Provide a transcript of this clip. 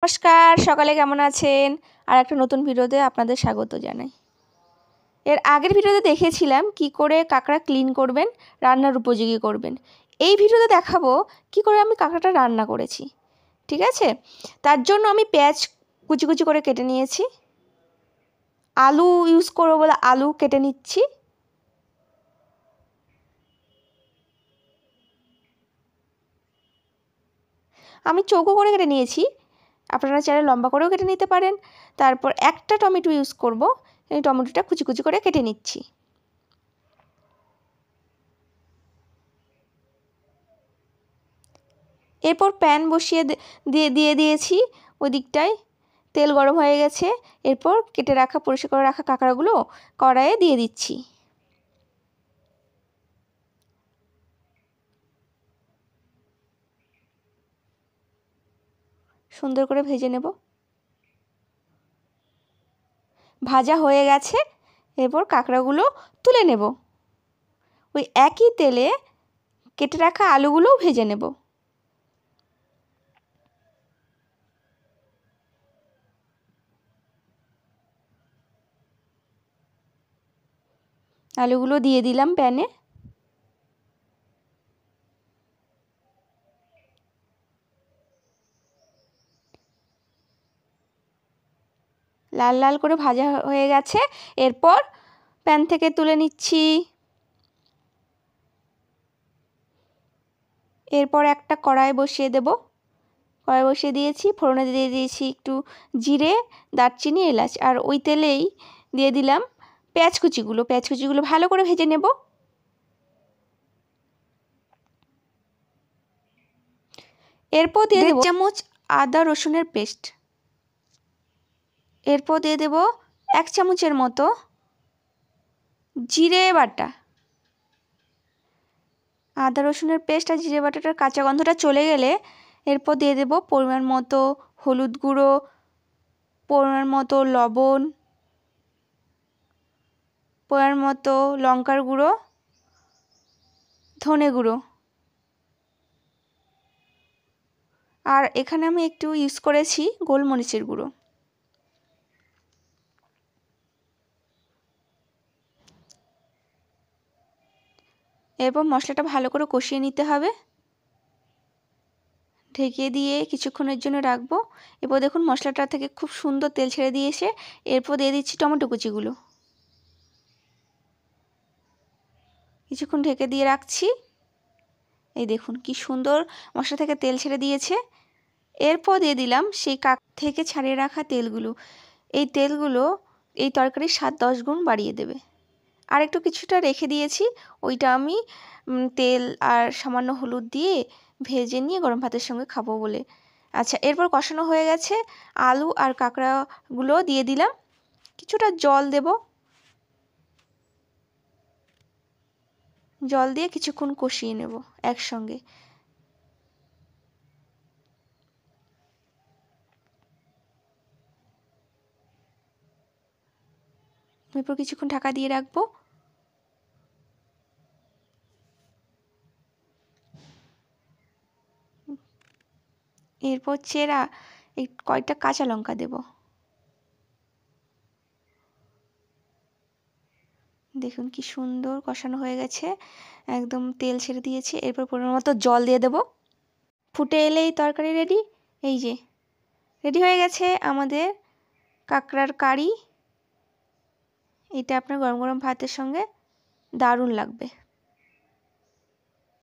নমস্কার, সকালে কেমন আছেন? আর একটা নতুন ভিডিওতে আপনাদের স্বাগত জানাই। এর আগের ভিডিওতে দেখিয়েছিলাম কি করে কাঁকড়া ক্লিন করবেন, রান্নার উপযোগী করবেন। এই ভিডিওতে দেখাবো কি করে আমি কাঁকড়াটা রান্না করেছি। ঠিক আছে? তার জন্য আমি পেঁয়াজ কুচি কুচি করে কেটে নিয়েছি। আলু ইউজ করবো বলে আলু কেটে নিচ্ছি। আমি চৌকো করে কেটে নিয়েছি, আপনারা চাইলে লম্বা করেও কেটে নিতে পারেন। তারপর একটা টমেটো ইউজ করব, এই টমেটোটা কুচি কুচি করে কেটে নিচ্ছি। এরপর প্যান বসিয়ে দিয়ে দিয়েছি, ওই দিকটায় তেল গরম হয়ে গেছে। এরপর কেটে রাখা পরিষ্কার করে রাখা কাঁকড়াগুলো কড়াইয়ে দিয়ে দিচ্ছি। সুন্দর করে ভেজে নেব। ভাজা হয়ে গেছে, এরপর কাঁকড়াগুলো তুলে নেব। ওই একই তেলে কেটে রাখা আলুগুলোও ভেজে নেব। আলুগুলো দিয়ে দিলাম প্যানে। লাল লাল করে ভাজা হয়ে গেছে, এরপর প্যান থেকে তুলে নিচ্ছি। এরপর একটা কড়াই বসিয়ে দেব। কড়াই বসিয়ে দিয়েছি, ফোড়নে দিয়ে দিয়েছি একটু জিরে, দারচিনি, এলাচ। আর ওই তেলেই দিয়ে দিলাম পেঁয়াজ কুচিগুলো। পেঁয়াজ কুচিগুলো ভালো করে ভেজে নেব। এরপর দিয়ে দেব 1 চামচ আদা রসুনের পেস্ট। এরপর দিয়ে দেব 1 চামচের মতো জিরে বাটা। আদা রসুনের পেস্ট আর জিরে বাটাটার কাঁচা গন্ধটা চলে গেলে এরপর দিয়ে দেব পরিমাণ মতো হলুদ গুঁড়ো, পরিমাণ মতো লবণ, পরিমাণ মতো লঙ্কার গুঁড়ো, ধনে গুঁড়ো। আর এখানে আমি একটু ইউজ করেছি গোলমরিচের গুঁড়ো। এরপর মশলাটা ভালো করে কষিয়ে নিতে হবে। ঢেকে দিয়ে কিছুক্ষণের জন্য রাখবো। এরপর দেখুন মশলাটা থেকে খুব সুন্দর তেল ছেড়ে দিয়েছে। এরপর দিয়ে দিচ্ছি টমেটো কুচিগুলো। কিছুক্ষণ ঢেকে দিয়ে রাখছি। এই দেখুন কি সুন্দর মশলা থেকে তেল ছেড়ে দিয়েছে। এরপর দিয়ে দিলাম সেই থেকে ছাড়িয়ে রাখা তেলগুলো। এই তেলগুলো এই তরকারির স্বাদ 10 গুণ বাড়িয়ে দেবে। আর একটু কিছুটা রেখে দিয়েছি, ওইটা আমি তেল আর সামান্য হলুদ দিয়ে ভেজে নিয়ে গরম ভাতের সঙ্গে খাবো বলে। আচ্ছা, এরপর কষানো হয়ে গেছে, আলু আর কাঁকড়াগুলো দিয়ে দিলাম। কিছুটা জল দেব। জল দিয়ে কিছুক্ষণ কষিয়ে নেব একসঙ্গে। এরপর কিছুক্ষণ ঢাকা দিয়ে রাখবো। এরপর চেরা এই কয়েকটা কাঁচা লঙ্কা দেব। দেখুন কি সুন্দর কষানো হয়ে গেছে, একদম তেল ছেড়ে দিয়েছে। এরপর পরিমাণ মতো জল দিয়ে দেব। ফুটে এলেই তরকারি রেডি। এই যে রেডি হয়ে গেছে আমাদের কাঁকড়ার কারি। এটা আপনার গরম গরম ভাতের সঙ্গে দারুণ লাগবে।